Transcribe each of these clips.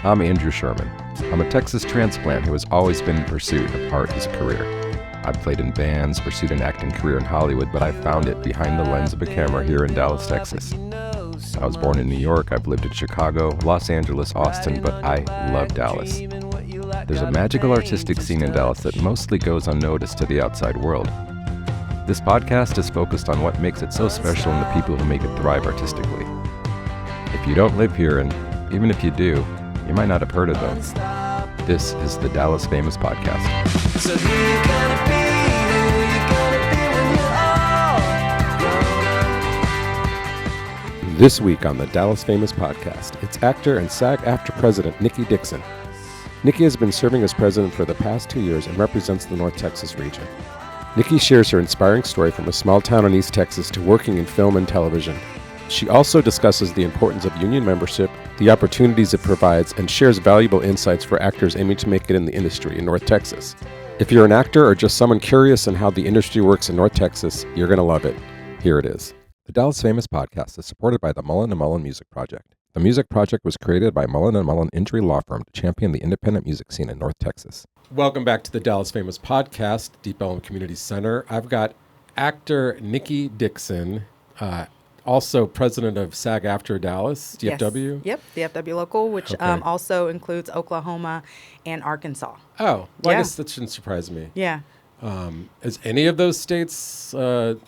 I'm Andrew Sherman. I'm a Texas transplant who has always been in pursuit of art as a career. I've played in bands, pursued an acting career in Hollywood, but I found it behind the lens of a camera here in Dallas, Texas. I was born in New York, I've lived in Chicago, Los Angeles, Austin, but I love Dallas. There's a magical artistic scene in Dallas that mostly goes unnoticed to the outside world. This podcast is focused on what makes it so special and the people who make it thrive artistically. If you don't live here, and even if you do, you might not have heard of them. This is the Dallas Famous Podcast. So who you gonna be? Who you gonna be when you're all? This week on the Dallas Famous Podcast, it's actor and SAG-AFTRA President Nikki Dixon. Nikki has been serving as president for the past 2 years and represents the North Texas region. Nikki shares her inspiring story from a small town in East Texas to working in film and television. She also discusses the importance of union membership, the opportunities it provides, and shares valuable insights for actors aiming to make it in the industry in North Texas. If you're an actor or just someone curious on how the industry works in North Texas, you're going to love it. Here it is. The Dallas Famous Podcast is supported by the Mullen & Mullen Music Project. The Music Project was created by Mullen & Mullen Injury Law Firm to champion the independent music scene in North Texas. Welcome back to the Dallas Famous Podcast, Deep Ellum Community Center. I've got actor Nikki Dixon, also president of SAG-AFTRA Dallas, DFW. Yes. Yep, DFW local, which also includes Oklahoma and Arkansas. Oh, well, I guess that shouldn't surprise me. Yeah. Is any of those states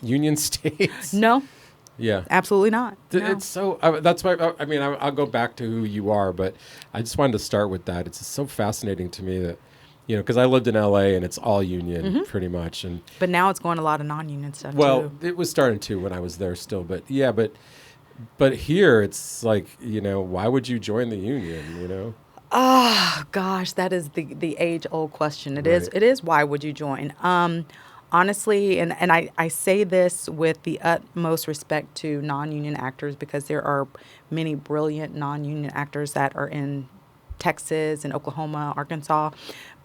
union states? No. Yeah. Absolutely not. No. It's so, that's why, I'll go back to who you are, but I just wanted to start with that. It's just so fascinating to me that, because I lived in LA and it's all union pretty much. But now it's going a lot of non-union stuff too. Well, it was starting to when I was there still, but yeah, but here it's like, why would you join the union, Oh, gosh, that is the age-old question. It is why would you join? Honestly, and I say this with the utmost respect to non-union actors because there are many brilliant non-union actors that are in Texas and Oklahoma, Arkansas.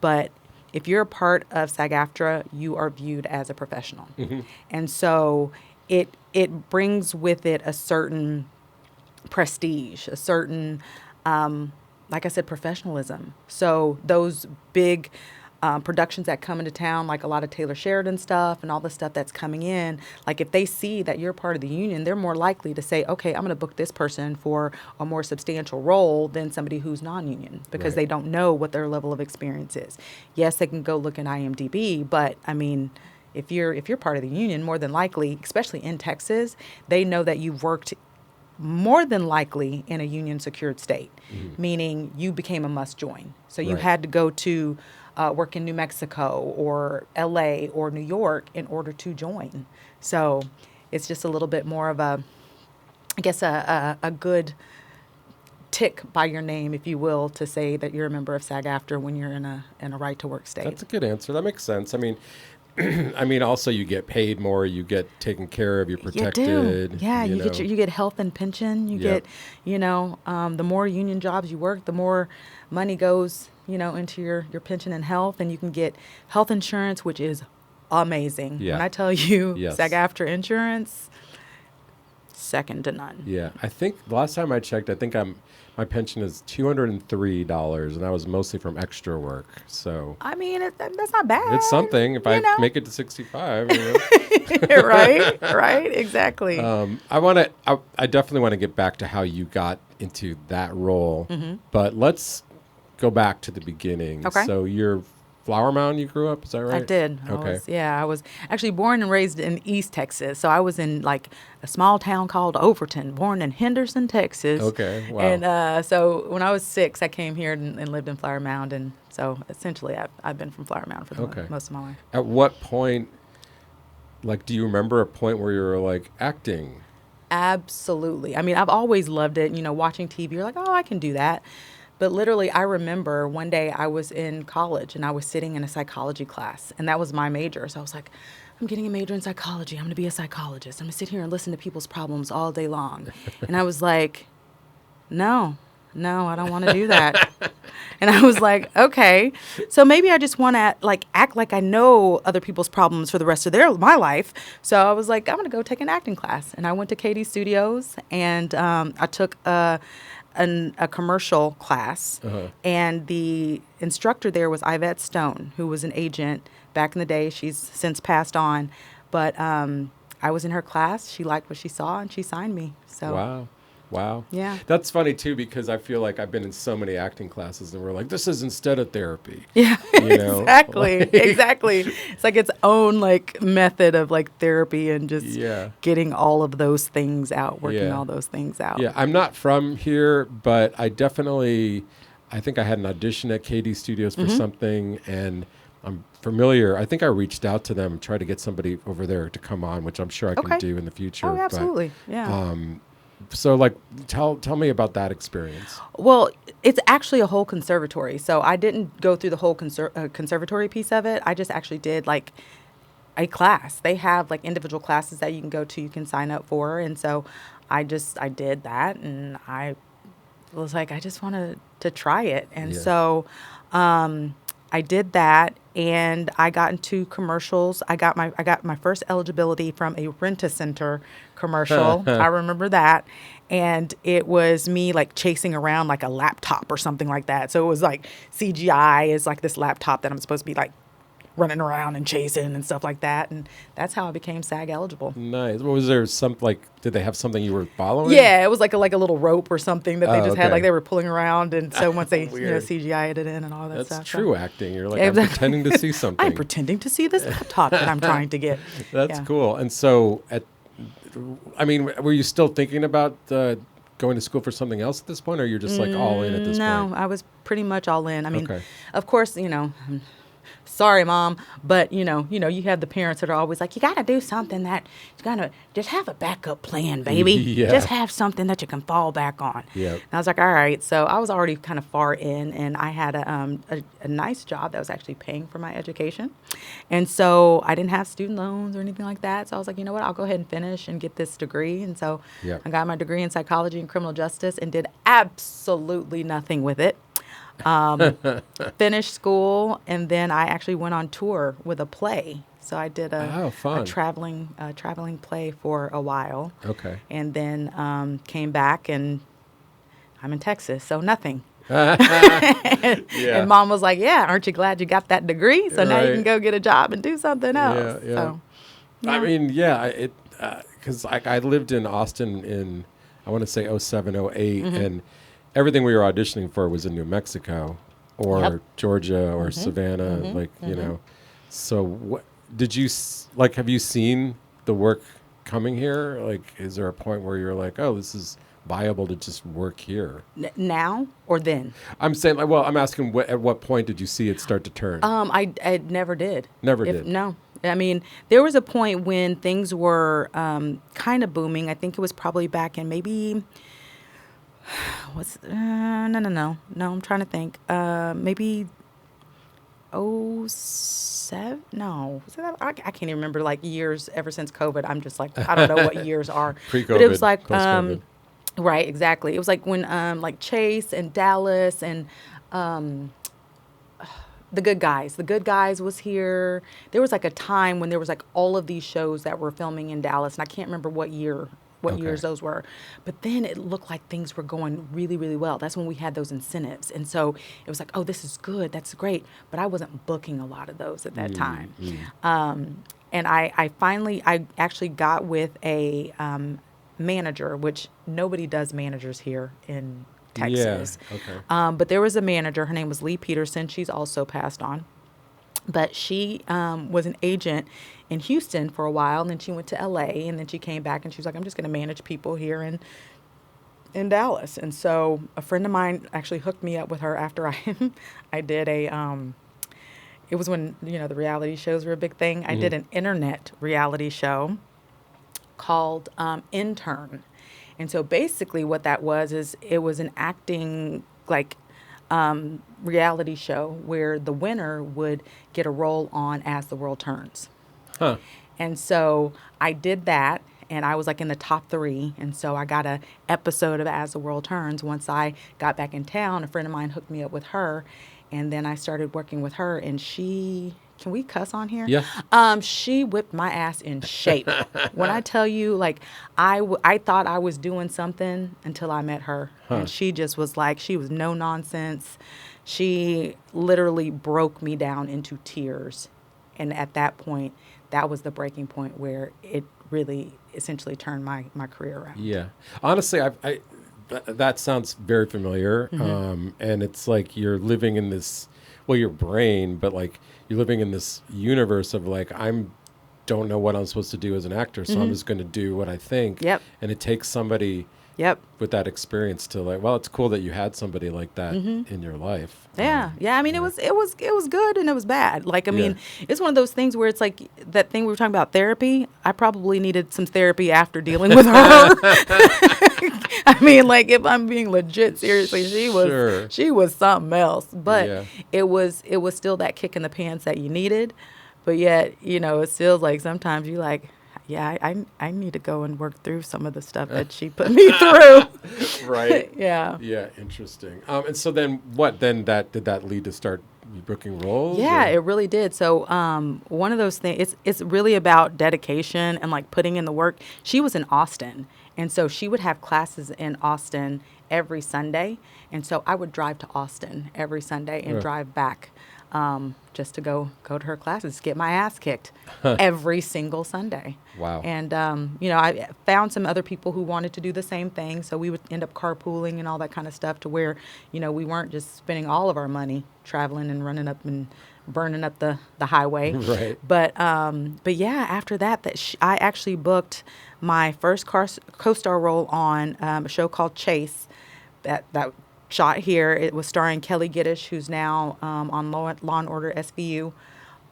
But if you're a part of SAG-AFTRA, you are viewed as a professional. Mm-hmm. And so it brings with it a certain prestige, a certain, like I said, professionalism. So those big productions that come into town, like a lot of Taylor Sheridan stuff and all the stuff that's coming in, like if they see that you're part of the union, they're more likely to say, okay, I'm going to book this person for a more substantial role than somebody who's non-union because they don't know what their level of experience is. Yes, they can go look at IMDb, but I mean, if you're part of the union, more than likely, especially in Texas, they know that you've worked more than likely in a union secured state, meaning you became a must join. So you had to go to work in New Mexico or LA or New York in order to join. So it's just a little bit more of a good tick by your name, if you will, to say that you're a member of SAG-AFTRA when you're in a right to work state. That's a good answer. That makes sense. I mean, also you get paid more, you get taken care of, you're protected. You do. Yeah, you get health and pension. You get, the more union jobs you work, the more money goes, into your pension and health, and you can get health insurance, which is amazing. Yeah. When I tell you, SAG-AFTRA insurance, second to none. Yeah, I think the last time I checked, my pension is $203, and that was mostly from extra work. So I mean, that's not bad. It's something if I make it to 65. Right, exactly. I definitely want to get back to how you got into that role, but let's go back to the beginning. Okay. So you're Flower Mound, you grew up, is that right? I did. Okay. I was actually born and raised in East Texas. So I was in like a small town called Overton, born in Henderson, Texas. Okay, wow. And so when I was 6, I came here and lived in Flower Mound. And so essentially I've been from Flower Mound for most of my life. At what point, do you remember a point where you were like acting? Absolutely. I mean, I've always loved it. Watching TV, you're like, oh, I can do that. But literally, I remember one day I was in college and I was sitting in a psychology class, and that was my major. So I was like, I'm getting a major in psychology. I'm going to be a psychologist. I'm going to sit here and listen to people's problems all day long. And I was like, no, no, I don't want to do that. And I was like, okay, so maybe I just want to like act like I know other people's problems for the rest of my life. So I was like, I'm going to go take an acting class. And I went to Katie Studios, and I took a commercial class. And the instructor there was Yvette Stone, who was an agent back in the day. She's since passed on. But I was in her class. She liked what she saw, and she signed me. So Wow. Yeah. That's funny, too, because I feel like I've been in so many acting classes, and we're like, this is instead of therapy. Yeah, You know? exactly. Exactly. It's like its own like method of like therapy and just getting all of those things out, working all those things out. Yeah, I'm not from here, but I think I had an audition at KD Studios for something, and I'm familiar. I think I reached out to them, tried to get somebody over there to come on, which I'm sure I can do in the future. Oh, absolutely. So, like, tell me about that experience. Well, it's actually a whole conservatory. So I didn't go through the whole conservatory piece of it. I just actually did like a class. They have like individual classes that you can go to, you can sign up for. And so I did that, and I was like, I just wanted to try it. And so I did that, and I got into commercials. I got my first eligibility from a Rent-A-Center commercial. I remember that. And it was me like chasing around like a laptop or something like that. So it was like CGI is like this laptop that I'm supposed to be like running around and chasing and stuff like that. And that's how I became SAG eligible. Nice. What was there did they have something you were following? Yeah, it was like a little rope or something that they just had, like they were pulling around. And so once they CGI'd it in and all that stuff. That's true acting. You're like, I'm pretending to see something. I'm pretending to see this laptop that I'm trying to get. That's cool. And so, were you still thinking about going to school for something else at this point, or you're just like all in at this point? No, I was pretty much all in. I mean, of course, sorry, Mom, but you have the parents that are always like, you got to do something that you got to just have a backup plan, baby. Just have something that you can fall back on. And I was like, all right. So I was already kind of far in, and I had a nice job that was actually paying for my education. And so I didn't have student loans or anything like that. So I was like, you know what, I'll go ahead and finish and get this degree. And so I got my degree in psychology and criminal justice and did absolutely nothing with it. Finished school, and then I actually went on tour with a play. So I did a traveling play for a while. Okay. And then came back, and I'm in Texas, so nothing. And Mom was like, yeah, aren't you glad you got that degree? So now you can go get a job and do something else. So, I mean, because I lived in Austin in, I want to say 07, 08, and everything we were auditioning for was in New Mexico or Georgia or Savannah, So what did you, have you seen the work coming here? Like, is there a point where you're like, oh, this is viable to just work here? Now or then? I'm saying, I'm asking at what point did you see it start to turn? I never did. Never did? No. I mean, there was a point when things were kind of booming. I think it was probably back in maybe... No, I'm trying to think. Maybe 07? No. I can't even remember, like, years ever since COVID. I'm just like, I don't know what years are. Pre-COVID, but it was like, post-COVID. Right, exactly. It was like when, like, Chase and Dallas and The Good Guys. The Good Guys was here. There was, like, a time when there was, like, all of these shows that were filming in Dallas, and I can't remember what years those were. But then it looked like things were going really, really well. That's when we had those incentives. And so it was like, oh, this is good. That's great. But I wasn't booking a lot of those at that time. And I actually got with a manager, which nobody does managers here in Texas. Yeah, okay. But there was a manager. Her name was Lee Peterson. She's also passed on. But she was an agent in Houston for a while, and then she went to L.A., and then she came back, and she was like, I'm just going to manage people here in Dallas. And so a friend of mine actually hooked me up with her after I did it was when, the reality shows were a big thing. I did an internet reality show called Intern. And so basically what that was is it was an acting, reality show where the winner would get a role on As the World Turns. Huh. And so I did that, and I was like in the top 3. And so I got a episode of As the World Turns. Once I got back in town, a friend of mine hooked me up with her, and then I started working with her, and can we cuss on here? Yeah. She whipped my ass in shape. When I tell you, like, I thought I was doing something until I met her. And she just was like, she was no nonsense. She literally broke me down into tears. And at that point, that was the breaking point where it really essentially turned my career around. Yeah. Honestly, that sounds very familiar. And it's like you're living in this, well, your brain, but like you're living in this universe of like, don't know what I'm supposed to do as an actor, so I'm just going to do what I think. Yep. And it takes somebody with that experience to like, well, it's cool that you had somebody like that in your life. Yeah. I mean, it was good and it was bad. Like, I mean, it's one of those things where it's like that thing we were talking about, therapy. I probably needed some therapy after dealing with her. I mean, like, if I'm being legit, seriously, she was something else. But it was still that kick in the pants that you needed. But yet, you know, it feels like sometimes you like, yeah, I need to go and work through some of the stuff that she put me through. Right. Yeah. Yeah. Interesting. And so then what? Then did that lead to start booking roles? Yeah, it really did. So one of those things, it's really about dedication and like putting in the work. She was in Austin, and so she would have classes in Austin every Sunday, and so I would drive to Austin every Sunday and drive back. Just to go to her classes, get my ass kicked every single Sunday. Wow. And, you know, I found some other people who wanted to do the same thing. So we would end up carpooling and all that kind of stuff to where, you know, we weren't just spending all of our money traveling and running up and burning up the highway. Right. But yeah, after that I actually booked my first co-star role on a show called Chase that shot here. It was starring Kelly Giddish, who's now on Law and Order SVU.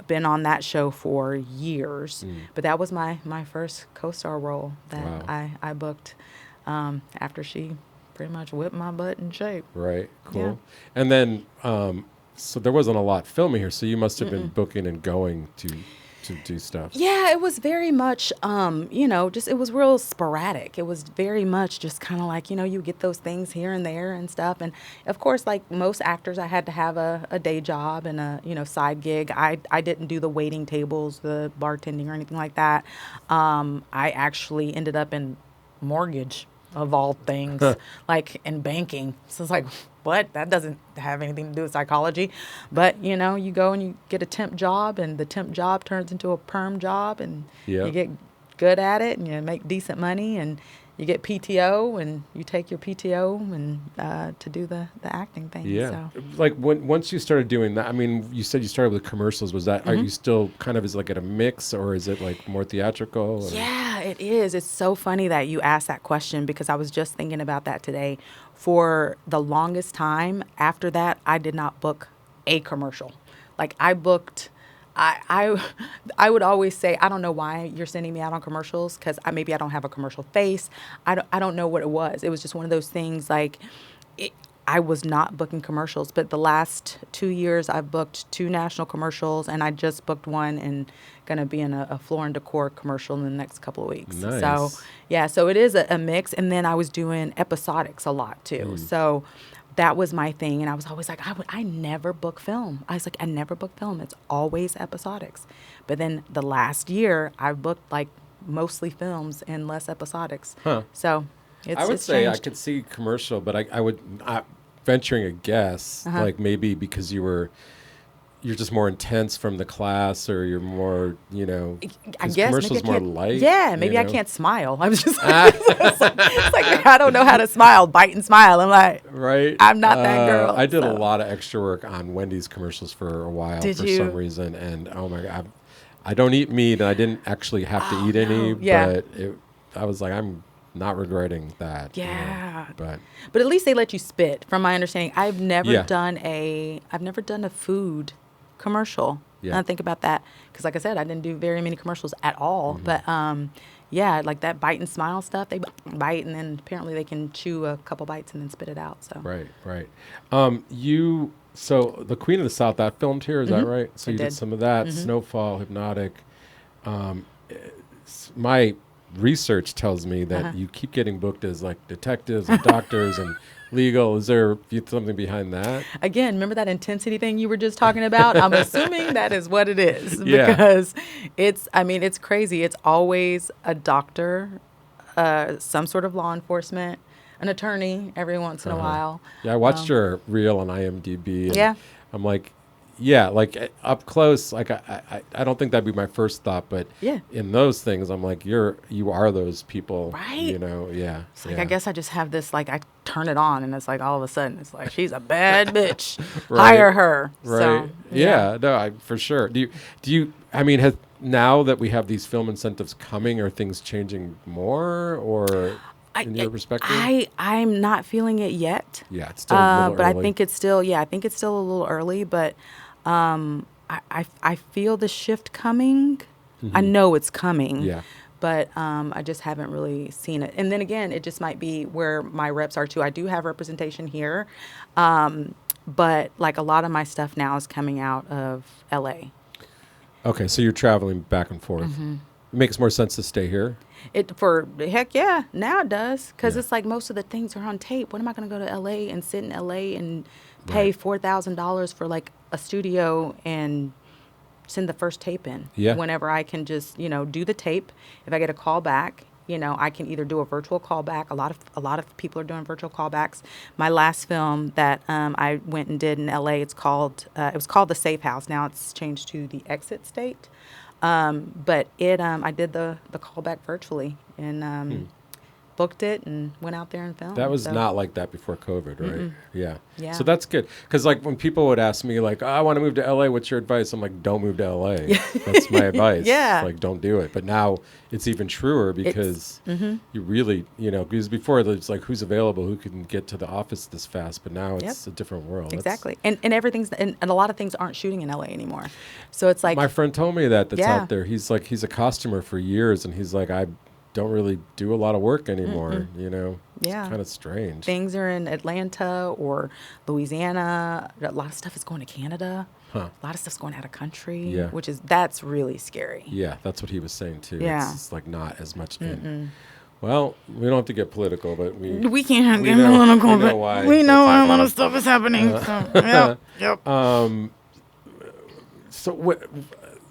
Been on that show for years. But that was my first co-star role that I booked after she pretty much whipped my butt in shape. Right. Cool. Yeah. And then, so there wasn't a lot filming here, so you must have been booking and going to do stuff. Yeah, it was very much, you know, just it was real sporadic. It was very much just kind of like, you know, you get those things here and there and stuff. And of course, like most actors, I had to have a day job and a, you know, side gig. I didn't do the waiting tables, the bartending or anything like that. I actually ended up in mortgage, of all things, like in banking. So it's like, what? That doesn't have anything to do with psychology. But, you know, you go and you get a temp job, and the temp job turns into a perm job, and you get good at it, and you make decent money, and you get PTO, and you take your PTO and to do the acting thing. Yeah. So. Like once you started doing that, I mean, you said you started with commercials. Was that, are you still kind of, is it like at a mix, or is it like more theatrical? Or? Yeah, it is. It's so funny that you asked that question, because I was just thinking about that today. For the longest time after that, I did not book a commercial. Like I booked, I would always say, I don't know why you're sending me out on commercials, because maybe I don't have a commercial face. I don't know what it was. It was just one of those things, like I was not booking commercials. But the last 2 years, I've booked 2 national commercials, and I just booked one and going to be in a Floor and Decor commercial in the next couple of weeks. Nice. So, yeah, so it is a mix. And then I was doing episodics a lot, too. So that was my thing. And I was always like, I never book film. I was like, I never book film. It's always episodics. But then the last year, I've booked like mostly films and less episodics. So I would say changed. I could see commercial, but I would, venturing a guess, like maybe because you're just more intense from the class, or you're more, you know, I guess commercial's more light. Yeah, maybe I know? can't smile. I was just it's like I don't know how to smile, bite and smile. I'm like, right. I'm not that girl. I did a lot of extra work on Wendy's commercials for a while for some reason, and oh my God, I don't eat meat, and I didn't actually have to eat any, but I was like, I'm not regretting that. Yeah. You know, but at least they let you spit. From my understanding, I've never done a food commercial. Yeah. I think about that, because like I said, I didn't do very many commercials at all. But yeah, like that bite and smile stuff, they bite and then apparently they can chew a couple bites and then spit it out. So right. So the Queen of the South, that filmed here, is that right? So you did some of that. Snowfall, Hypnotic. My research tells me that you keep getting booked as like detectives and doctors and legal. Is there something behind that? Again, remember that intensity thing you were just talking about? I'm assuming that is what it is Yeah. because it's crazy. It's always a doctor, some sort of law enforcement, an attorney every once in a while. Yeah, I watched your reel on IMDb. And Yeah. I'm like, yeah, like up close, like I don't think that'd be my first thought, but Yeah. in those things, I'm like, you are those people, Right. You know, yeah. It's like, I guess I just have this, like, I turn it on and it's like all of a sudden it's like, she's a bad bitch. Right. Hire her. Right. So, yeah. No, for sure. Do you, I mean, now that we have these film incentives coming, are things changing more or in your perspective? I'm not feeling it yet. Yeah, it's still a little but early. I think it's still a little early, but I feel the shift coming. I know it's coming. Yeah. But I just haven't really seen it. And then again, it just might be where my reps are too. I do have representation here. But like a lot of my stuff now is coming out of LA. Okay, so you're traveling back and forth. It makes more sense to stay here. Heck yeah, now it does. Because Yeah. it's like most of the things are on tape. When am I going to go to LA and sit in LA and pay Right. $4,000 for like a studio and send the first tape in? Yeah. Whenever I can just, do the tape. If I get a call back, I can either do a virtual callback. A lot of people are doing virtual callbacks. My last film that I went and did in LA, it was called The Safe House. Now it's changed to The Exit State. But I did the callback virtually and booked it and went out there and filmed. That was So- not like that before COVID, right? Yeah. Yeah. So that's good. Because like when people would ask me like, I want to move to LA, what's your advice? I'm like, don't move to LA. That's my advice. Yeah. Like, don't do it. But now it's even truer because you really, because before it's like, who's available? Who can get to the office this fast? But now it's a different world. Exactly. And a lot of things aren't shooting in LA anymore. So it's like, My friend told me that's Yeah. out there. He's like, he's a costumer for years. And he's like, I don't really do a lot of work anymore. Yeah. It's kind of strange. things are in Atlanta or Louisiana. A lot of stuff is going to Canada. Huh. A lot of stuff's going out of country, Yeah. that's really scary. Yeah, that's what he was saying too. Yeah. It's like not as much in. Well, we don't have to get political, but We can't we get know- political, we know but why we it's know a lot happening. of stuff is happening. So, yep, yep.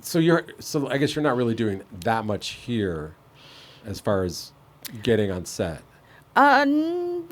So I guess you're not really doing that much here as far as getting on set. No,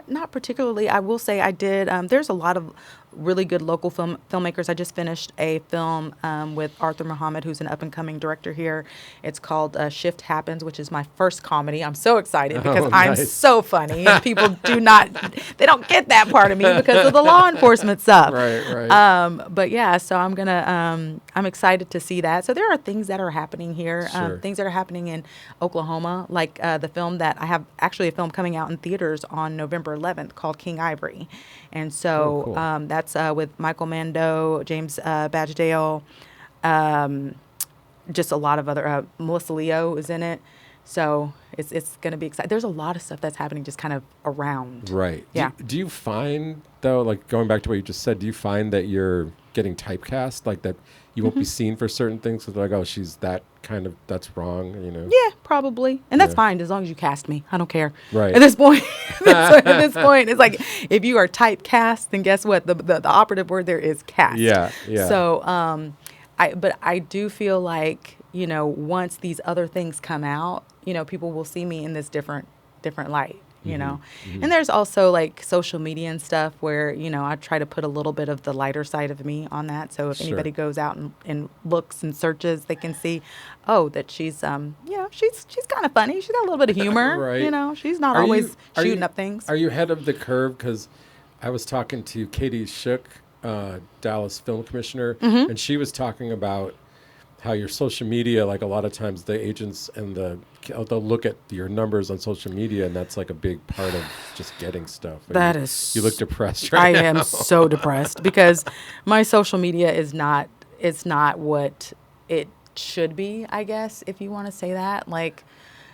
not particularly. I will say I did. There's a lot of really good local filmmakers. I just finished a film with Arthur Muhammad, who's an up-and-coming director here. It's called Shift Happens, which is my first comedy. I'm so excited because I'm nice. so funny, and people they don't get that part of me because of the law enforcement stuff. Right. But yeah, so I'm excited to see that. So there are things that are happening here, Sure. things that are happening in Oklahoma, like the film that I have, actually a film coming out in theaters on November 11th called King Ivory. And so cool. that's with Michael Mando, James Badgedale, just a lot of other, Melissa Leo is in it. So it's going to be exciting. There's a lot of stuff that's happening just kind of around. Right. Yeah. Do you find, though, like going back to what you just said, do you find that you're getting typecast, like that you won't be seen for certain things? So they're like, oh, she's that kind of, that's wrong, Yeah, probably. And that's Yeah. fine as long as you cast me. I don't care. Right. At this point, it's like if you are typecast, then guess what? The operative word there is cast. Yeah. So, but I do feel like, once these other things come out, people will see me in this different light. And there's also like social media and stuff where, I try to put a little bit of the lighter side of me on that. So if Sure. anybody goes out and looks and searches, they can see, that she's, she's kind of funny. She's got a little bit of humor, Right. she's not Are always you- are shooting you- up things. Are you ahead of the curve? Because I was talking to Katie Shook, Dallas film commissioner, and she was talking about how your social media, like a lot of times the agents and they'll look at your numbers on social media, and that's like a big part of just getting stuff. And you look depressed right now. I am so depressed because my social media is not what it should be, I guess, if you want to say that. Like,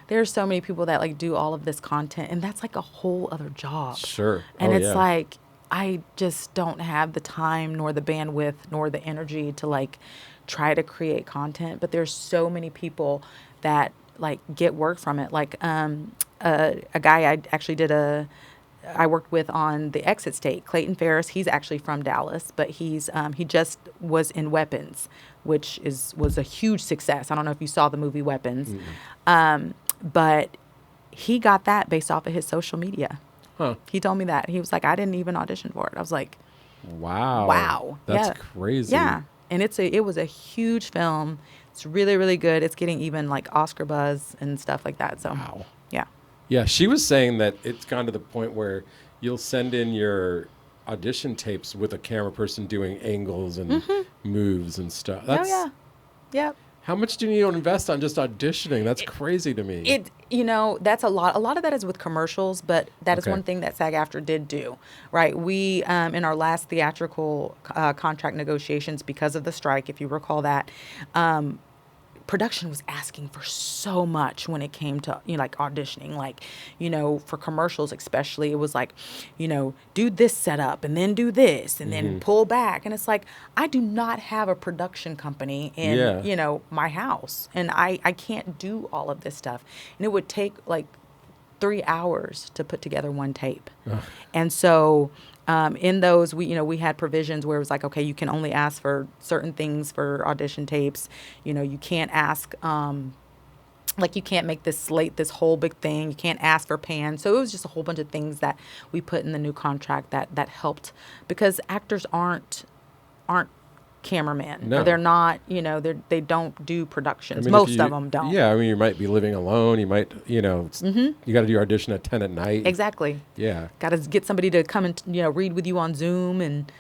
there's so many people that like do all of this content, and that's like a whole other job. Sure. And Oh, it's yeah. like, I just don't have the time nor the bandwidth nor the energy to like try to create content. But there's so many people that like get work from it. Like a guy I actually I worked with on The Exit State, Clayton Ferris. He's actually from Dallas, but he just was in Weapons, which was a huge success. I don't know if you saw the movie Weapons, but he got that based off of his social media. Huh. He told me that. He was like, I didn't even audition for it. I was like, wow. That's crazy. Yeah. And it was a huge film. It's really, really good. It's getting even like Oscar buzz and stuff like that. So, wow. Yeah. Yeah, she was saying that it's gone to the point where you'll send in your audition tapes with a camera person doing angles and moves and stuff. Yeah. How much do you need to invest on just auditioning? That's crazy to me. That's a lot. A lot of that is with commercials, but that is one thing that SAG-AFTRA did do, right? We, in our last theatrical contract negotiations, because of the strike, if you recall that, production was asking for so much when it came to, like auditioning, like, for commercials especially. It was like, do this setup and then do this and then pull back. And it's like, I do not have a production company in, my house. And I can't do all of this stuff. And it would take like 3 hours to put together one tape. Ugh. And so in those, we had provisions where it was like, okay, you can only ask for certain things for audition tapes. You can't ask, you can't make this slate this whole big thing. You can't ask for pans. So it was just a whole bunch of things that we put in the new contract that helped, because actors aren't cameramen. No. Or they're not, they don't do productions. I mean, most of them don't. Yeah, I mean, you might be living alone. You might, you got to do your audition at 10 at night. Exactly. Yeah. Got to get somebody to come and, read with you on Zoom and,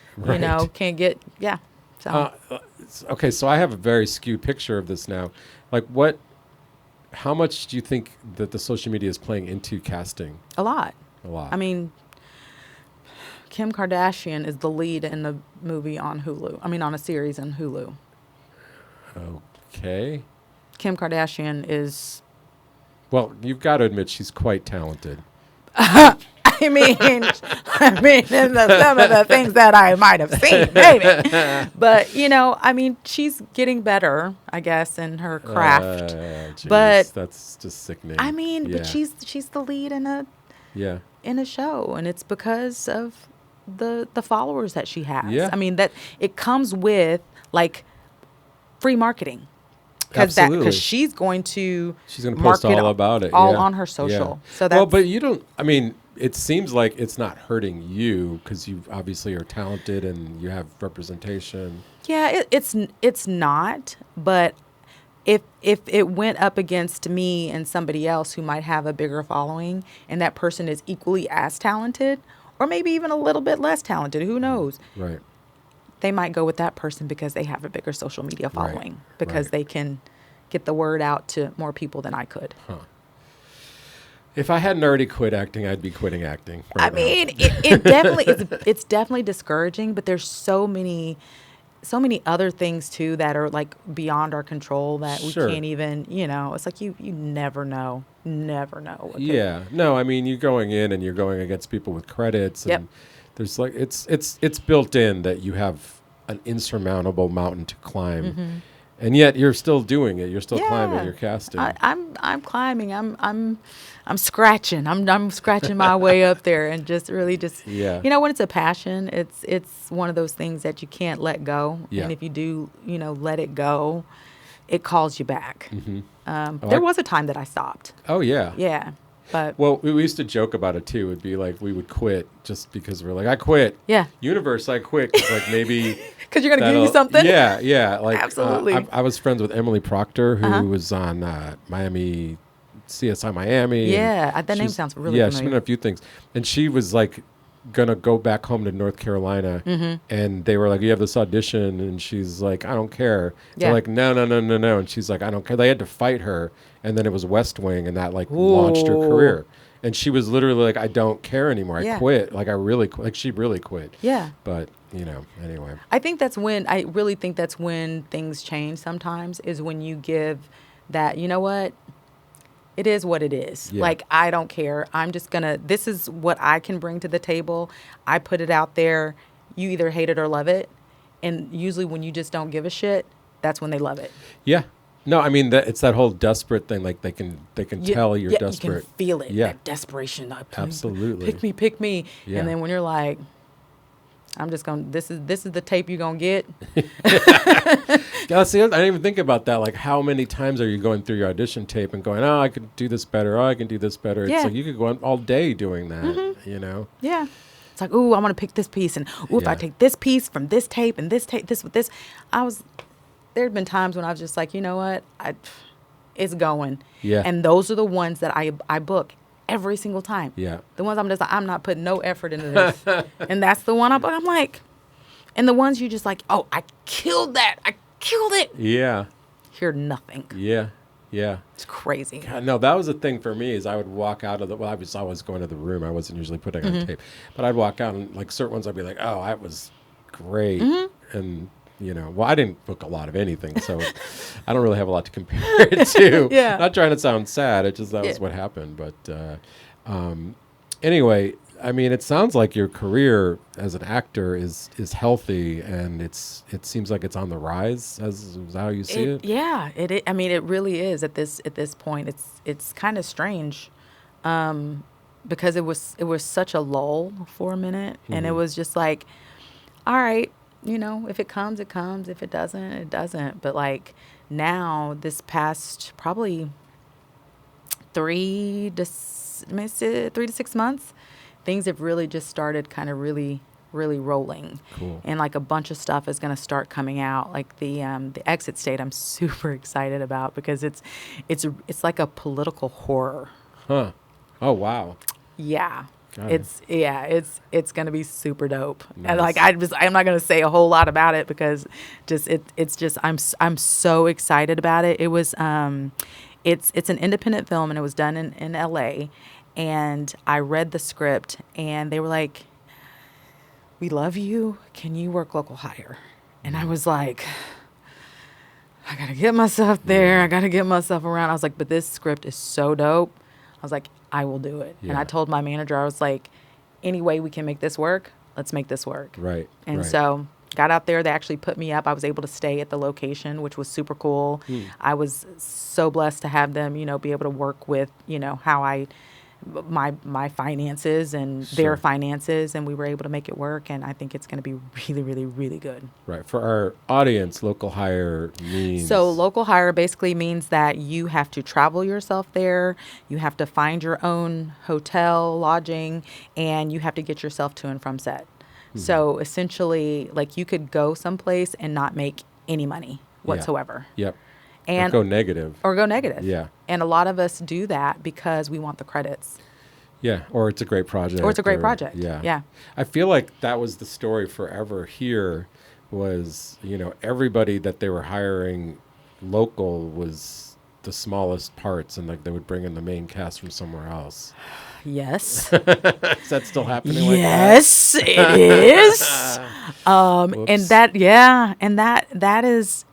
can't get, yeah. So. Okay, so I have a very skewed picture of this now. Like how much do you think that the social media is playing into casting? A lot. I mean, Kim Kardashian is the lead in the movie on Hulu. I mean, on a series on Hulu. Okay. Kim Kardashian is... Well, you've got to admit she's quite talented. I mean, in some of the things that I might have seen, maybe. But, she's getting better, I guess, in her craft. But that's just sickening. I mean, but she's the lead in a show, and it's because of the followers that she has. Yeah. I mean, that it comes with like free marketing. Because she's going to post all about it on her social. Yeah. So that's, but you don't. I mean, it seems like it's not hurting you because you obviously are talented and you have representation. Yeah, it's not. But if it went up against me and somebody else who might have a bigger following, and that person is equally as talented, or maybe even a little bit less talented, who knows? Right. They might go with that person because they have a bigger social media following, right. because they can get the word out to more people than I could. Huh. If I hadn't already quit acting, I'd be quitting acting. Right now. It definitely it's definitely discouraging, but there's so many other things too that are like beyond our control that we can't even, it's like you never know. Yeah. No, I mean, you're going in and you're going against people with credits, and there's like it's built in that you have an insurmountable mountain to climb. And yet you're still doing it. You're still climbing. You're casting. I'm climbing. I'm scratching. I'm scratching my way up there, and just really when it's a passion, it's one of those things that you can't let go. Yeah. And if you do, let it go, it calls you back. There was a time that I stopped. Oh yeah. Yeah. But we used to joke about it too. It'd be like we would quit just because we're like, I quit. Yeah. Universe, I quit. 'Cause like maybe because you're gonna give me something. Yeah. Like absolutely. I was friends with Emily Proctor, who was on CSI Miami. Yeah, that name sounds really familiar. Yeah, she's been in a few things, and she was like gonna go back home to North Carolina, and they were like, you have this audition, and she's like, I don't care. They're like, no, and she's like, I don't care. They had to fight her, and then it was West Wing, and that like launched her career, and she was literally like, I don't care anymore. I quit. Like I really quit. Like she really quit. Yeah. But anyway. I really think that's when things change sometimes, is when you give that, you know what? It is what it is. Yeah. Like, I don't care. I'm just this is what I can bring to the table. I put it out there. You either hate it or love it. And usually when you just don't give a shit, that's when they love it. Yeah. No, I mean it's that whole desperate thing. Like they can tell you're desperate. You can feel it. Yeah, That desperation. absolutely. Pick me. Yeah. And then when you're like, I'm just gonna. This is the tape you're gonna get. Yeah, see, I didn't even think about that. Like, how many times are you going through your audition tape and going, "Oh, I could do this better. Oh, I can do this better." It's like you could go on all day doing that. You know. Yeah. It's like, ooh, I want to pick this piece, and ooh, if I take this piece from this tape and this tape, this with this, there'd been times when I was just like, you know what, it's going. Yeah. And those are the ones that I book every single time. Yeah. The ones I'm just like, I'm not putting no effort into this, and that's the one I'm like, and the ones you just like, oh, I killed that, I killed it. Yeah. Hear nothing. Yeah. Yeah. It's crazy. God, no, that was the thing for me is I would walk out of I was always going to the room. I wasn't usually putting on tape, but I'd walk out and like certain ones I'd be like, oh, that was great. And you know, well, I didn't book a lot of anything, so I don't really have a lot to compare it to. Yeah. Not trying to sound sad. It just, that was what happened. But anyway, I mean, it sounds like your career as an actor is healthy, and it seems like it's on the rise. As how you see it. Yeah, I mean, it really is at this point. It's kind of strange, because it was such a lull for a minute, and it was just like, all right, you know, if it comes, it comes. If it doesn't, it doesn't. But like now, this past probably 3 to 6 months, things have really just started kind of really rolling. Cool. And like a bunch of stuff is going to start coming out. Like the Exit State, I'm super excited about because it's like a political horror. Huh. Oh, wow. Yeah. Got it. It's going to be super dope. Nice. And like I'm not going to say a whole lot about it because I'm so excited about it. It was it's an independent film, and it was done in LA. And I read the script, and they were like, "We love you. Can you work local hire?" And I was like, I got to get myself there. I got to get myself around. I was like, but this script is so dope. I was like, I will do it. Yeah. And I told my manager, I was like, any way we can make this work, let's make this work. Right. And so got out there. They actually put me up. I was able to stay at the location, which was super cool. I was so blessed to have them, be able to work with, how my finances and their finances, and we were able to make it work. And I think it's going to be really, really, really good. Right. For our audience, local hire means... So local hire basically means that you have to travel yourself there. You have to find your own hotel, lodging, and you have to get yourself to and from set. So essentially, like, you could go someplace and not make any money whatsoever. Yep. And or go negative. Yeah. And a lot of us do that because we want the credits. Yeah. Or it's a great project. Yeah. Yeah. I feel like that was the story forever here was, everybody that they were hiring local was the smallest parts, and like they would bring in the main cast from somewhere else. Yes. Is that still happening? Yes, like that? It is. And that is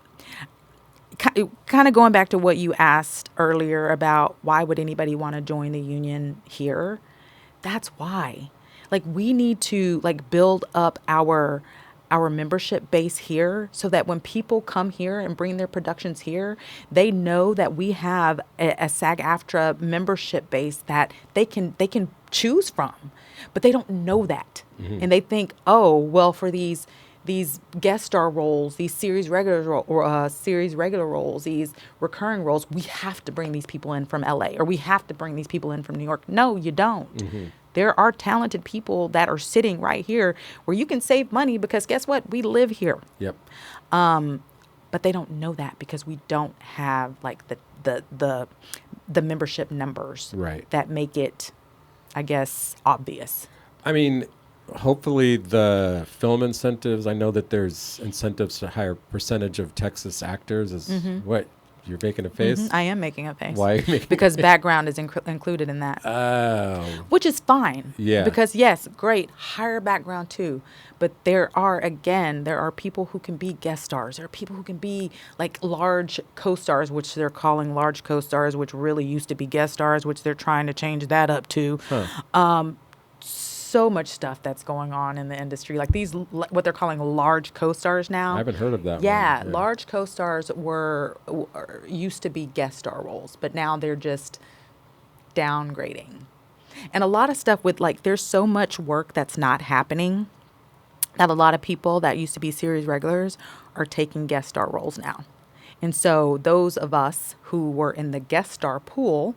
kind of going back to what you asked earlier about why would anybody want to join the union here? That's why. Like, we need to build up our membership base here so that when people come here and bring their productions here, they know that we have a SAG-AFTRA membership base that they can choose from, but they don't know that. And they think, oh, well, for these guest star roles, these series regular roles, these recurring roles, we have to bring these people in from LA, or we have to bring these people in from New York. No, you don't. There are talented people that are sitting right here where you can save money because guess what? We live here. Yep. But they don't know that because we don't have the membership numbers that make it, I guess, obvious. I mean, hopefully the film incentives, I know that there's incentives to higher percentage of Texas actors. What? You're making a face? I am making a face. Why are you making Because background is included in that. Oh. Which is fine. Yeah. Because, yes, great, higher background too. But there are people who can be guest stars. There are people who can be like large co-stars, which they're calling large co-stars, which really used to be guest stars, which they're trying to change that up to. so much stuff that's going on in the industry. Like these, what they're calling large co-stars now. I haven't heard of that one. Yeah, large co-stars used to be guest star roles, but now they're just downgrading. And a lot of stuff with like, there's so much work that's not happening that a lot of people that used to be series regulars are taking guest star roles now. And so those of us who were in the guest star pool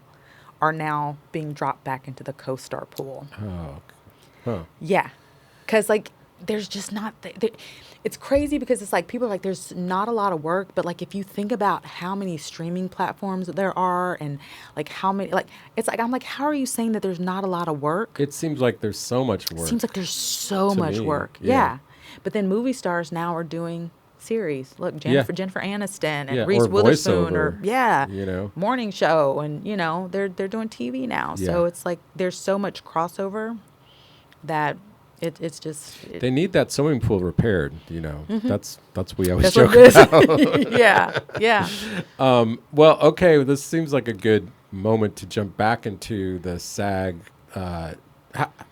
are now being dropped back into the co-star pool. Oh, huh. Yeah. Because, like, there's just not... It's crazy because it's like people are like, there's not a lot of work. But, like, if you think about how many streaming platforms there are and, like, how many... Like, it's like, I'm like, how are you saying that there's not a lot of work? It seems like there's so much work. It seems like there's so much work. Yeah. Yeah. But then movie stars now are doing... series. Look, Jennifer Aniston and Reese or Witherspoon voiceover, you know, morning show, and you know they're doing TV now. So it's like there's so much crossover that it's just they need that swimming pool repaired. You know, that's we always that's joke about. yeah. Well, okay, this seems like a good moment to jump back into the SAG.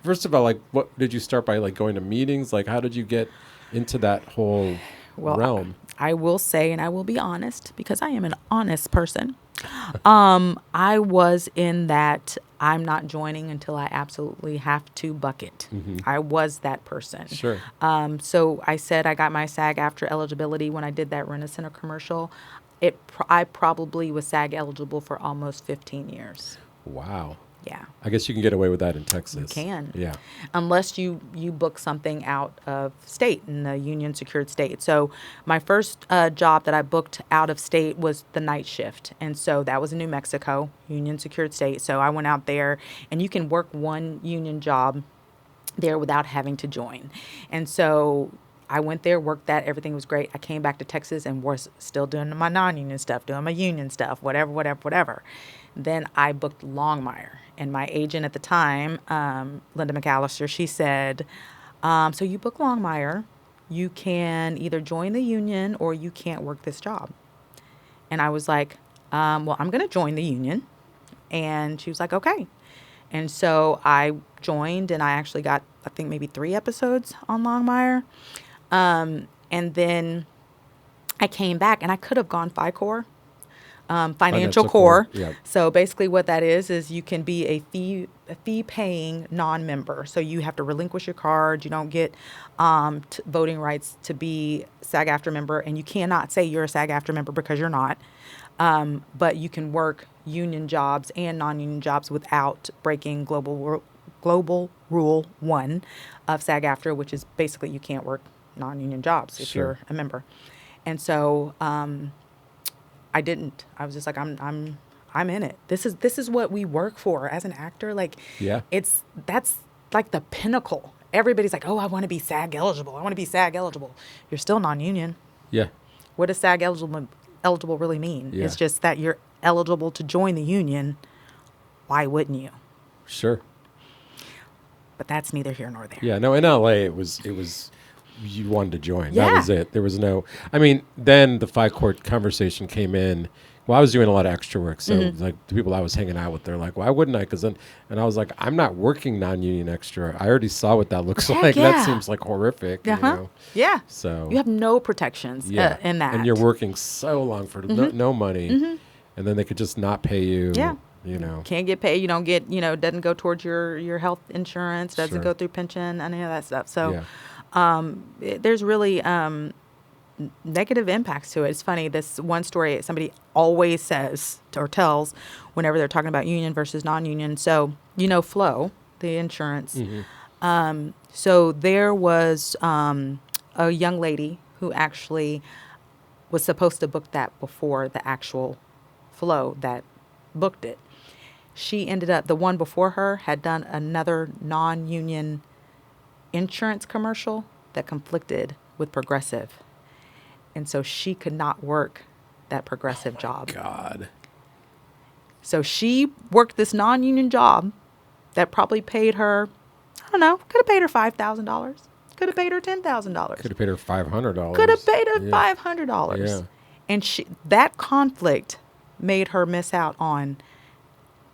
First of all, like, what did you start by, like, going to meetings? Like, how did you get into that whole realm? I will say, and I will be honest, because I am an honest person. I was in that I'm not joining until I absolutely have to bucket. I was that person. Sure. So I said I got my SAG-AFTRA eligibility when I did that Rent-A-Center commercial. I probably was SAG eligible for almost 15 years. Wow. Yeah. I guess you can get away with that in Texas. You can. Yeah. Unless you book something out of state in a union secured state. So my first job that I booked out of state was the night shift. And so that was in New Mexico, union secured state. So I went out there, and you can work one union job there without having to join. And so I went there, worked that. Everything was great. I came back to Texas and was still doing my non-union stuff, doing my union stuff, whatever. Then I booked Longmire. And my agent at the time, Linda McAllister, she said, so you book Longmire, you can either join the union or you can't work this job. And I was like, well, I'm going to join the union. And she was like, okay. And so I joined, and I actually got, I think, maybe 3 episodes on Longmire. And then I came back, and I could have gone FICOR. Financial core. Yeah. So basically what that is you can be a fee-paying non-member. So you have to relinquish your card. You don't get voting rights to be SAG-AFTRA member, and you cannot say you're a SAG-AFTRA member because you're not. But you can work union jobs and non-union jobs without breaking global rule 1 of SAG-AFTRA, which is basically you can't work non-union jobs if you're a member. And so I didn't. I was just like, I'm in it. This is what we work for as an actor. Like, that's like the pinnacle. Everybody's like, oh, I want to be SAG eligible. You're still non-union. Yeah. What does SAG eligible really mean? Yeah. It's just that you're eligible to join the union. Why wouldn't you? Sure. But that's neither here nor there. Yeah. No, in LA, it was you wanted to join. Yeah. That was it. There was no, I mean, then the FICOR conversation came in. Well, I was doing a lot of extra work. So like the people I was hanging out with, they're like, why wouldn't I? And I was like, I'm not working non-union extra. I already saw what that looks like. Yeah. That seems like horrific. You know? Yeah. So you have no protections in that. And you're working so long for no money. And then they could just not pay you. Yeah. You know. Can't get paid. You don't get, doesn't go towards your health insurance, doesn't go through pension, any of that stuff. So there's really negative impacts to it. It's funny, this one story somebody always says or tells whenever they're talking about union versus non-union. So, Flo, the insurance. So there was a young lady who actually was supposed to book that before the actual Flo that booked it. She ended up, the one before her had done another non-union insurance commercial that conflicted with Progressive. And so she could not work that Progressive job. God. So she worked this non-union job that probably paid her, I don't know, could have paid her $5,000. Could have paid her $10,000. Could have paid her $500. Could have paid her $500. Yeah. And that conflict made her miss out on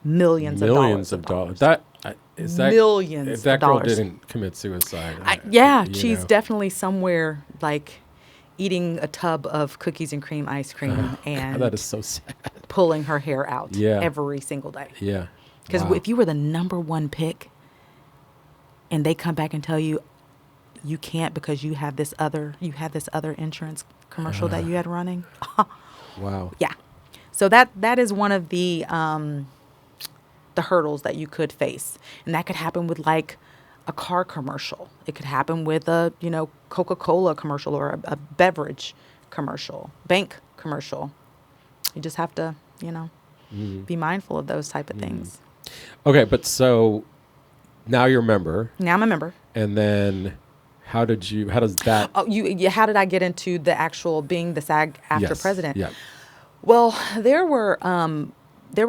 millions of dollars. That millions if that of girl dollars. didn't commit suicide, Yeah, you she's know. definitely somewhere like eating a tub of cookies and cream ice cream God, and that is so sad. pulling her hair out Yeah. every single day. Yeah. Because Wow. if you were the number one pick and they come back and tell you you can't because you had this other insurance commercial that you had running. Wow. Yeah. So that is one of the hurdles that you could face. And that could happen with like a car commercial. It could happen with a, Coca-Cola commercial or a beverage commercial, bank commercial. You just have to, be mindful of those type of things. Okay, but so now you're a member, Now I'm a member. and then how does that? Oh, how did I get into the actual being the SAG-AFTRA Yes, president? yeah. Well, there were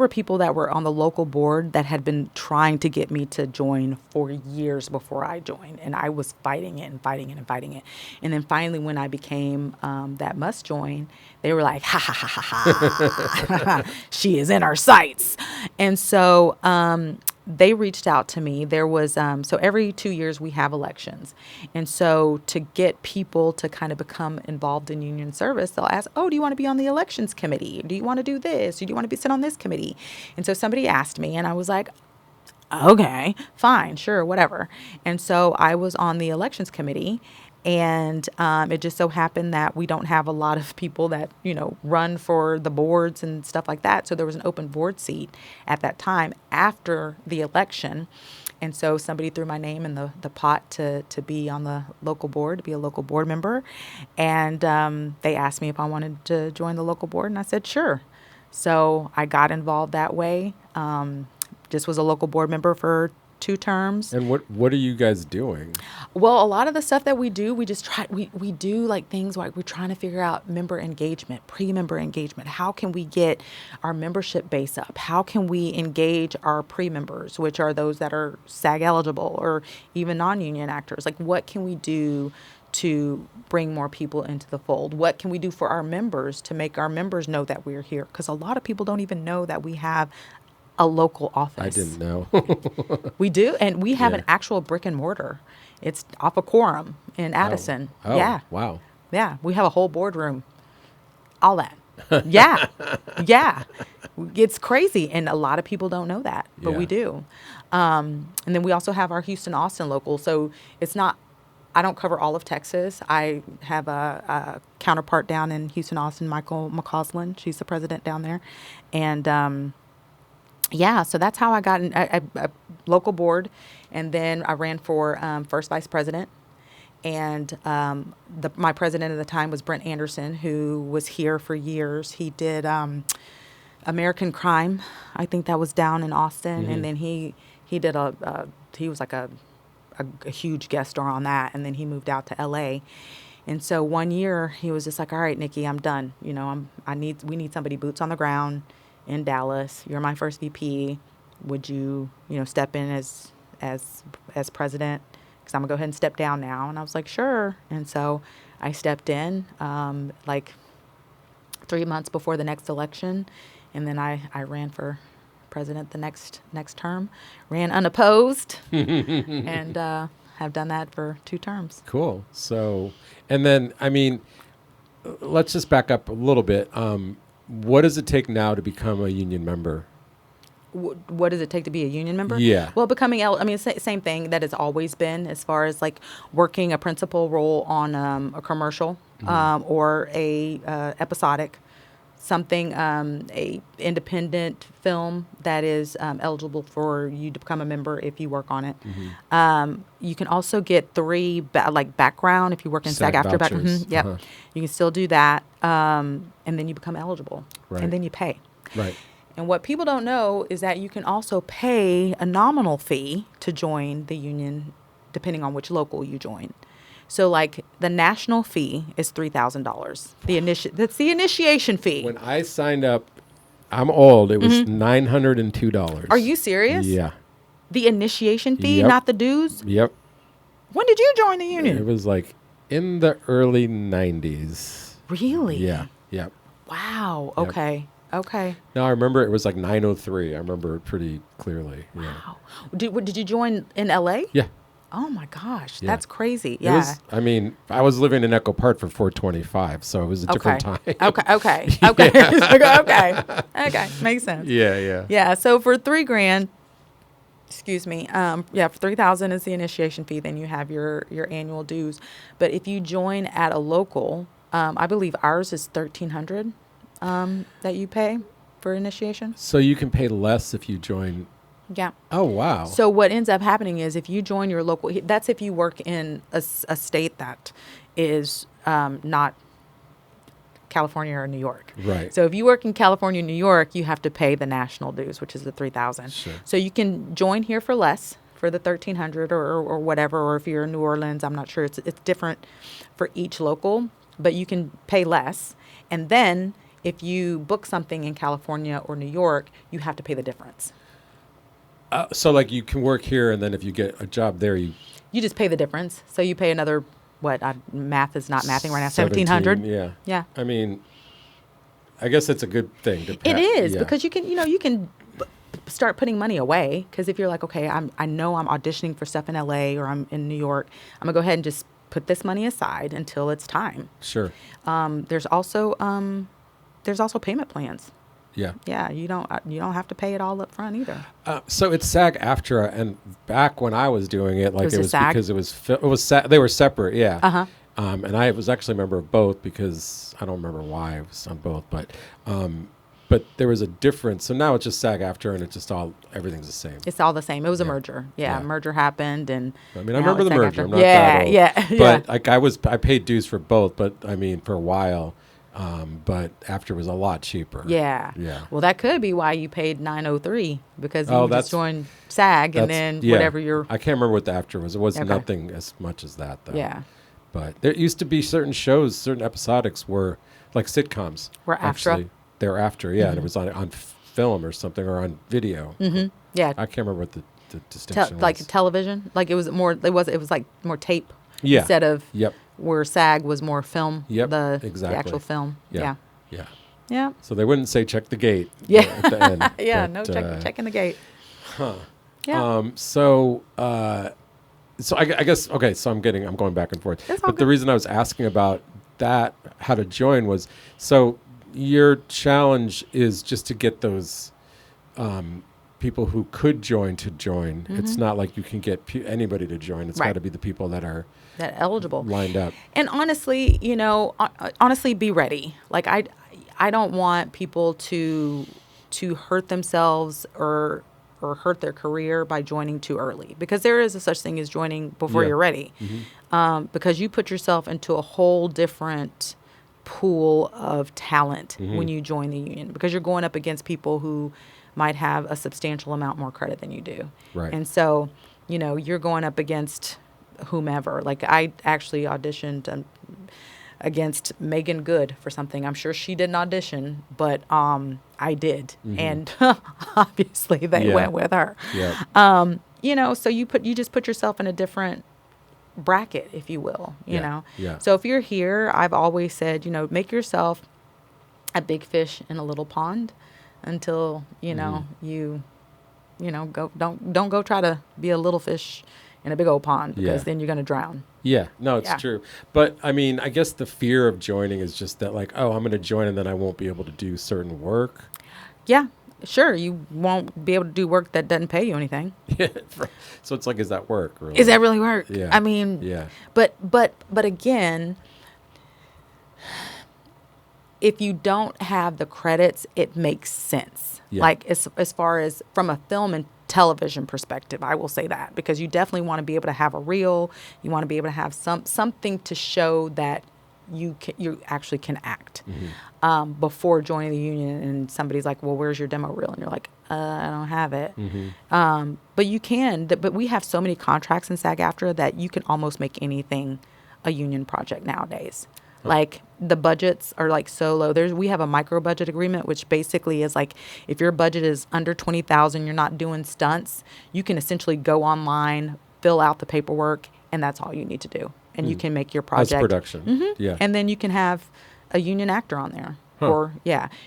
people that were on the local board that had been trying to get me to join for years before I joined, and I was fighting it and fighting it and fighting it. And then finally, when I became that must join, they were like, "Ha ha ha ha ha! She is in our sights." And so they reached out to me. There was so every 2 years we have elections, and so to get people to kind of become involved in union service, they'll ask, "Oh, do you want to be on the elections committee? Do you want to do this? Do you want to sit on this committee?" And so somebody asked me, and I was like, "Okay, fine, sure, whatever." And so I was on the elections committee. And it just so happened that we don't have a lot of people that, run for the boards and stuff like that. So there was an open board seat at that time after the election. And so somebody threw my name in the pot to be on the local board, to be a local board member. And they asked me if I wanted to join the local board. And I said, sure. So I got involved that way. Just was a local board member for 2 terms. And what are you guys doing? Well, a lot of the stuff that we do, we just try, we do like things like we're trying to figure out member engagement, pre-member engagement. How can we get our membership base up? How can we engage our pre-members, which are those that are SAG eligible or even non-union actors? Like, what can we do to bring more people into the fold? What can we do for our members to make our members know that we're here? Because a lot of people don't even know that we have a local office. I didn't know. We do, and we have an actual brick and mortar. It's off of Quorum in Addison. Oh, yeah. Wow. Yeah, we have a whole boardroom. All that. Yeah. Yeah. It's crazy, and a lot of people don't know that, but we do. And then we also have our Houston, Austin local. So it's not, I don't cover all of Texas. I have a counterpart down in Houston, Austin, Michael McCausland. She's the president down there. And yeah, so that's how I got a local board. And then I ran for first vice president. And my president at the time was Brent Anderson, who was here for years. He did American Crime. I think that was down in Austin. And then he did he was like a huge guest star on that. And then he moved out to L.A. And so one year he was just like, all right, Nikki, I'm done. We need somebody boots on the ground in Dallas. You're my first VP. Would you, step in as president? Because I'm gonna go ahead and step down now. And I was like, sure. And so I stepped in like 3 months before the next election, and then I ran for president the next term. Ran unopposed, and have done that for 2 terms. Cool. So, and then let's just back up a little bit. What does it take now to become a union member? What does it take to be a union member? Yeah. Well, same thing that it's always been as far as like working a principal role on a commercial or a episodic, something, a independent film that is eligible for you to become a member if you work on it. You can also get 3 background if you work in SAG-AFTRA background. Yep. You can still do that, and then you become eligible, and then you pay. Right. And what people don't know is that you can also pay a nominal fee to join the union, depending on which local you join. So, like, the national fee is $3,000. That's the initiation fee. When I signed up, I'm old. It was $902. Are you serious? Yeah. The initiation fee, Yep. not the dues? Yep. When did you join the union? It was like in the early 90s. Really? Yeah. Yep. Wow. Yep. Okay. Okay. No, I remember it was like 9:03. I remember it pretty clearly. Yeah. Wow. Did you join in LA? Yeah. Oh my gosh, Yeah. that's crazy. It Yeah. was, I mean, I was living in Echo Park for 425, so it was a different time. Okay. Okay. Makes sense. Yeah. Yeah. So for $3,000, excuse me, for 3,000 is the initiation fee. Then you have your annual dues. But if you join at a local, I believe ours is 1,300 that you pay for initiation. So you can pay less if you join. Yeah. Oh, wow. So what ends up happening is if you join your local, that's if you work in a state that is not California or New York. Right. So if you work in California, New York, you have to pay the national dues, which is the 3,000. Sure. So you can join here for less, for the 1,300 or whatever, or if you're in New Orleans, I'm not sure. It's different for each local, but you can pay less. And then if you book something in California or New York, you have to pay the difference. So like you can work here, and then if you get a job there, you just pay the difference. So you pay another, math is not mathing right now, 1,700. Yeah. I mean, I guess it's a good thing to pay. It is, because you can start putting money away. Because if you're like, okay, I know I'm auditioning for stuff in LA or I'm in New York, I'm gonna go ahead and just put this money aside until it's time. Sure. There's also payment plans. Yeah. Yeah, you don't have to pay it all up front either. So it's SAG-AFTRA, and back when I was doing it, like it was SAG? because it was they were separate, yeah. Uh-huh. And I was actually a member of both because I don't remember why I was on both, but there was a difference. So now it's just SAG-AFTRA, and it's just everything's the same. It's all the same. It was a merger. Yeah, merger happened, and I mean, I remember the merger. I'm not that old. But like I paid dues for both, but I mean for a while. But after was a lot cheaper. Yeah. Well, that could be why you paid $903 because you just joined SAG and then whatever your. I can't remember what the after was. It was nothing as much as that though. Yeah. But there used to be certain shows, certain episodics were like sitcoms. Were actually they're after, and it was on film or something or on video. Mm-hmm. Yeah. I can't remember what the distinction was. Like television, like it was like more tape. Yeah. Instead of. Yep. Where SAG was more film, exactly. the actual film. Yeah. So they wouldn't say check the gate. Yeah. At the end, checking the gate. Huh. Yeah. So I guess okay. So I'm going back and forth. But the reason I was asking about that, how to join, was so your challenge is just to get those people who could join to join. Mm-hmm. It's not like you can get anybody to join. It's got to be the people that are eligible, lined up. And honestly, be ready. Like I don't want people to hurt themselves or hurt their career by joining too early, because there is a such thing as joining before you're ready. Mm-hmm. Because you put yourself into a whole different pool of talent when you join the union, because you're going up against people who might have a substantial amount more credit than you do. Right. And so, you're going up against whomever. Like I actually auditioned against Megan Good for something. I'm sure she didn't audition, but I did. Mm-hmm. And obviously they went with her. Yeah. So you just put yourself in a different bracket, if you will, you know. Yeah. So if you're here, I've always said, make yourself a big fish in a little pond until, you don't go try to be a little fish in a big old pond, because then you're going to drown. Yeah, no, it's true. But I mean, I guess the fear of joining is just that, like, oh, I'm going to join and then I won't be able to do certain work. Yeah, sure. You won't be able to do work that doesn't pay you anything. Yeah. So it's like, is that work? Really? Is that really work? Yeah. I mean, but again, if you don't have the credits, it makes sense. Yeah. Like as far as from a film and television perspective, I will say that, because you definitely want to be able to have a reel. You want to be able to have something to show that you actually can act before joining the union. And somebody's like, well, where's your demo reel? And you're like, I don't have it. Mm-hmm. But you can. But we have so many contracts in SAG-AFTRA that you can almost make anything a union project nowadays. Like the budgets are like so low. We have a micro budget agreement, which basically is like, if your budget is under $20,000, you're not doing stunts, you can essentially go online, fill out the paperwork, and that's all you need to do. And you can make your project. As production. Mm-hmm. Yeah. And then you can have a union actor on there. or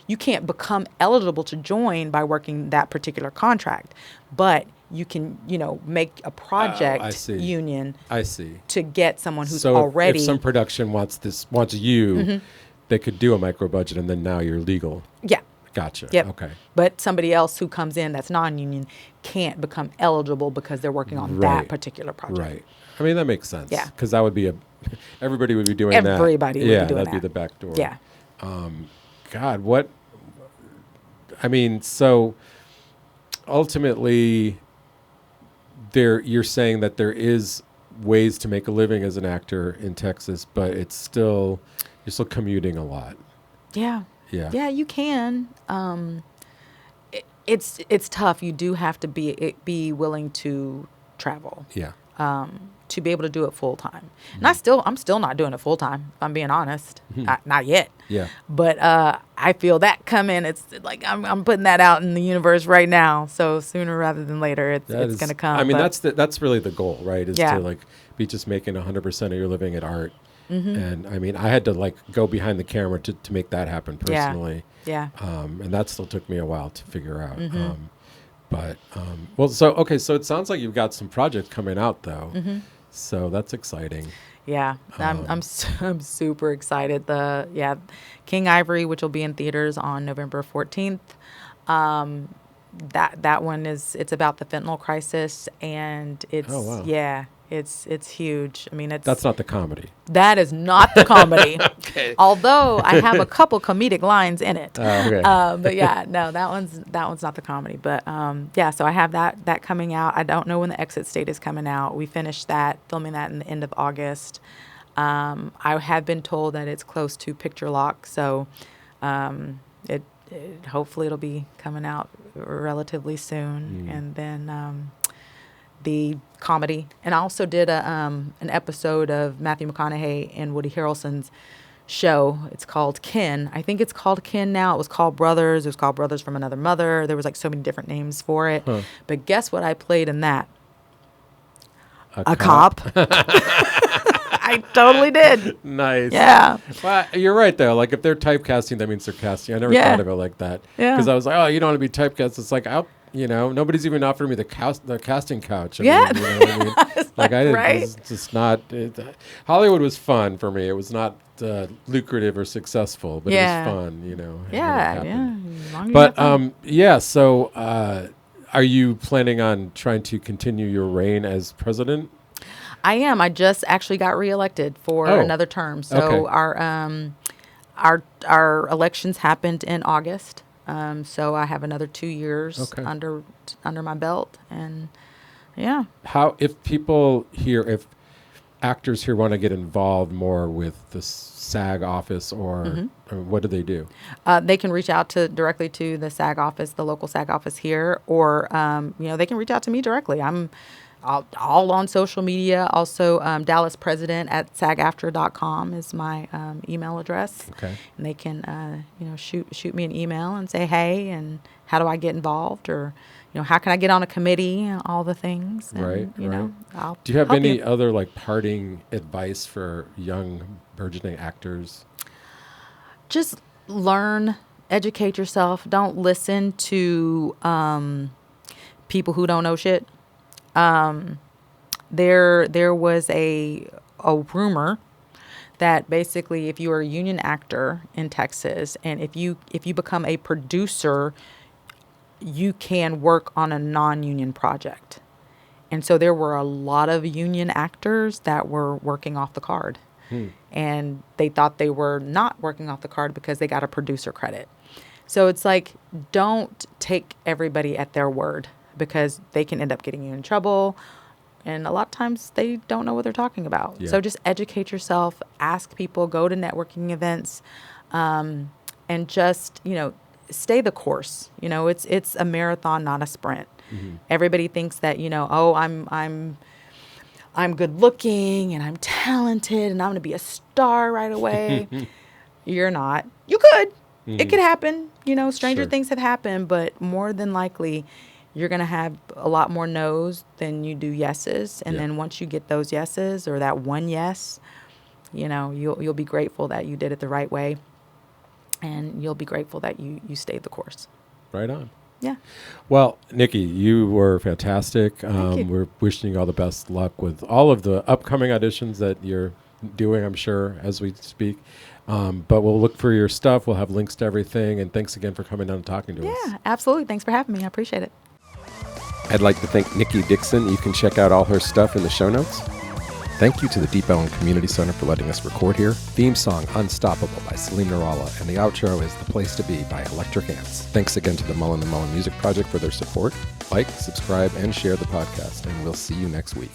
you can't become eligible to join by working that particular contract, but you can, make a project union. I see. To get someone who's so already. if some production wants you, they could do a micro budget, and then now you're legal. Yeah. Gotcha. Yep. Okay. But somebody else who comes in that's non-union can't become eligible because they're working on that particular project. Right. I mean, that makes sense. Yeah. Because that would be everybody would be doing that. Everybody would be doing that. Yeah, that'd be the back door. Yeah. God, so ultimately you're saying that there is ways to make a living as an actor in Texas, but you're still commuting a lot. Yeah. Yeah. Yeah, you can. It's tough. You do have to be willing to travel. Yeah. To be able to do it full time. And I'm still not doing it full time, if I'm being honest. Not yet. Yeah. But I feel that coming. It's like I'm putting that out in the universe right now. So sooner rather than later, it's going to come. I mean, that's really the goal, right? Is to be just making 100% of your living at art. And I mean, I had to go behind the camera to make that happen personally. Yeah. And that still took me a while to figure out. So it sounds like you've got some projects coming out though. So that's exciting. Yeah, I'm super excited. King Ivory, which will be in theaters on November 14th. That one it's about the fentanyl crisis, and it's it's huge. I mean, that's not the comedy. That is not the comedy. Okay. Although I have a couple comedic lines in it. Okay. But that one's not the comedy. But so I have that coming out. I don't know when the exit state is coming out. We finished filming that in the end of August. I have been told that it's close to picture lock, so hopefully it'll be coming out relatively soon. And then the comedy. And I also did an episode of Matthew McConaughey and Woody Harrelson's show. It's called Kin. I think it's called Kin now. It was called Brothers. It was called Brothers from Another Mother. There was so many different names for it. Huh. But guess what I played in that? A cop. I totally did. Nice. Yeah. Well, you're right, though. If they're typecasting, that means they're casting. I never thought of it like that. Yeah. Because I was like, oh, you don't want to be typecast. It's like, nobody's even offered me the casting couch. I didn't. Right? It's just not. Hollywood was fun for me. It was not lucrative or successful, but it was fun. Yeah. But So, are you planning on trying to continue your reign as president? I am. I just actually got reelected for another term. So our elections happened in August. So I have another 2 years under my belt, and if actors here want to get involved more with the SAG office, or what do they do? They can reach out directly to the SAG office, the local SAG office here, or they can reach out to me directly. I'm all on social media. Also, Dallas President at SAG-AFTRA.com is my email address. Okay. And they can shoot me an email and say, hey, and how do I get involved, or how can I get on a committee, all the things. And, right. I'll do you have help any other parting advice for young burgeoning actors? Just learn, educate yourself. Don't listen to people who don't know shit. There was a rumor that basically if you are a union actor in Texas, and if you become a producer, you can work on a non-union project. And so there were a lot of union actors that were working off the card. And they thought they were not working off the card because they got a producer credit. So it's don't take everybody at their word, because they can end up getting you in trouble. And a lot of times they don't know what they're talking about. Yeah. So just educate yourself, ask people, go to networking events, and just, stay the course. It's a marathon, not a sprint. Mm-hmm. Everybody thinks that, I'm good looking and I'm talented and I'm going to be a star right away. You're not. You could. Mm-hmm. It could happen. Stranger things have happened, but more than likely, you're going to have a lot more no's than you do yeses. And then once you get those yeses, or that one yes, you'll be grateful that you did it the right way. and you'll be grateful that you stayed the course. Right on. Yeah. Well, Nikki, you were fantastic. Thank you. We're wishing you all the best luck with all of the upcoming auditions that you're doing, I'm sure, as we speak. But we'll look for your stuff. We'll have links to everything. And thanks again for coming down and talking to us. Yeah, absolutely. Thanks for having me. I appreciate it. I'd like to thank Nikki Dixon. You can check out all her stuff in the show notes. Thank you to the Deep Ellum Community Center for letting us record here. Theme song Unstoppable by Celine Narala, and the outro is The Place to Be by Electric Ants. Thanks again to the Mullen & Mullen Music Project for their support. Like, subscribe, and share the podcast, and we'll see you next week.